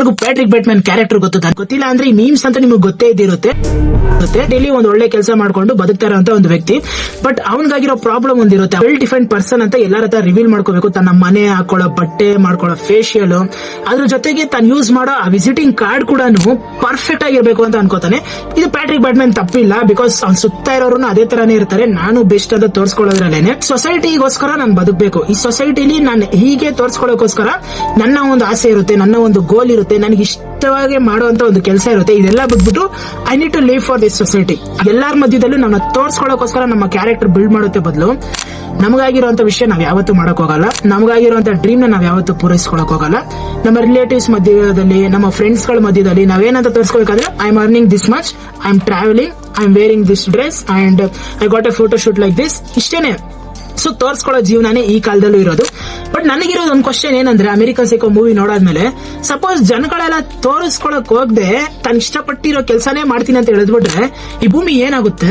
ಎಲ್ಲರಿಗೂ Patrick Batman character ಗೊತ್ತಿಲ್ಲ ಅಂದ್ರೆ ಈ ಮೀಮ್ಸ್ ಅಂತ ನಿಮ್ಗೆ ಗೊತ್ತೇ ಇದ್ದಿರುತ್ತೆ. ಡೈಲಿ ಒಂದು ಒಳ್ಳೆ ಕೆಲಸ ಮಾಡ್ಕೊಂಡು ಬದುಕ್ತಾ ಇರೋಂತ ಒಂದು ವ್ಯಕ್ತಿ. ಬಟ್ ಅವನಿಗಾಗಿರೋ ಪ್ರಾಬ್ಲಮ್ ಒಂದಿರುತ್ತೆ. ವೆಲ್ ಡಿಫೈನ್ಡ್ ಪರ್ಸನ್ ಅಂತ ಎಲ್ಲರ ಹತ್ರ ರಿವೀಲ್ ಮಾಡ್ಕೋಬೇಕು. ತನ್ನ ಮನೆ ಹಾಕೊಳ್ಳೋ ಬಟ್ಟೆ, ಮಾಡ್ಕೊಳ್ಳೋ ಫೇಶಿಯಲ್, ಅದ್ರ ಜೊತೆಗೆ ತಾನು ಯೂಸ್ ಮಾಡೋ ಆ ವಿಸಿಟಿಂಗ್ ಕಾರ್ಡ್ ಕೂಡ ಪರ್ಫೆಕ್ಟ್ ಆಗಿರ್ಬೇಕು ಅಂತ ಅನ್ಕೋತಾನೆ. ಇದು ಪ್ಯಾಟ್ರಿಕ್ ಬ್ಯಾಟ್ಮನ್ ತಪ್ಪಿಲ್ಲ, ಬಿಕಾಸ್ ಅವ್ನು ಸುತ್ತ ಇರೋರು ಅದೇ ತರಾನೇ ಇರ್ತಾರೆ. ನಾನು ಬೆಸ್ಟ್ ಅಂತ ತೋರ್ಸ್ಕೊಳ್ಳೋದ್ರಲ್ಲೇನೆ ಸೊಸೈಟಿಗೋಸ್ಕರ ನಾನು ಬದುಕಬೇಕು. ಈ ಸೊಸೈಟಿಲಿ ನಾನು ಹೀಗೆ ತೋರ್ಸ್ಕೊಳ್ಳೋಕೋಸ್ಕರ ನನ್ನ ಒಂದು ಆಸೆ ಇರುತ್ತೆ, ನನ್ನ ಒಂದು ಗೋಲ್ ಇರುತ್ತೆ, ನನಗೆ ಇಷ್ಟವಾಗಿ ಮಾಡುವಂತ ಒಂದು ಕೆಲಸ ಇರುತ್ತೆ. ಇದೆಲ್ಲ ಬಿಟ್ಬಿಟ್ಟು I need to live for this society. ಎಲ್ಲರ ಮಧ್ಯದಲ್ಲೂ ನಮ್ಮ ತೋರ್ಸ್ಕೊಳ್ಳೋಕೋಸ್ಕರ ನಮ್ಮ ಕ್ಯಾರೆಕ್ಟರ್ ಬಿಲ್ಡ್ ಮಾಡುತ್ತೆ ಬದಲು ನಮಗಾಗಿರುವಂತ ವಿಷಯ ನಾವ್ ಯಾವತ್ತೂ ಮಾಡಕ್ ಹೋಗಲ್ಲ. ನಮಗಾಗಿರುವಂತ ಡ್ರೀಮ್ ನಾವ್ ಯಾವತ್ತೂ ಪೂರೈಸ್ಕೊಳಕ್ ಹೋಗಲ್ಲ. ನಮ್ಮ ರಿಲೇಟಿವ್ಸ್ ಮಧ್ಯದಲ್ಲಿ, ನಮ್ಮ ಫ್ರೆಂಡ್ಸ್ ಗಳ ಮಧ್ಯದಲ್ಲಿ ನಾವೇನಂತ ತೋರಿಸ್ಕೋಬೇಕಾದ್ರೆ I am earning this much, I am travelling, I am wearing this dress and I got a photo shoot like this. ಇಷ್ಟೇನೆ. ಸೊ ತೋರ್ಸ್ಕೊಳ್ಳೋ ಜೀವನನೇ ಈ ಕಾಲದಲ್ಲೂ ಇರೋದು. ಬಟ್ ನನಗಿರೋದು ಒಂದು ಕ್ವಶನ್ ಏನಂದ್ರೆ, ಅಮೆರಿಕನ್ ಸೈಕೋ ಮೂವಿ ನೋಡಾದ್ಮೇಲೆ ಸಪೋಸ್ ಜನಗಳೆಲ್ಲ ತೋರಿಸ್ಕೊಳಕ್ ಹೋಗದೆ ತಾನು ಇಷ್ಟಪಟ್ಟಿರೋ ಕೆಲಸನೇ ಮಾಡ್ತೀನಿ ಅಂತ ಹೇಳಿದ್ಬಿಟ್ರೆ ಈ ಭೂಮಿ ಏನಾಗುತ್ತೆ?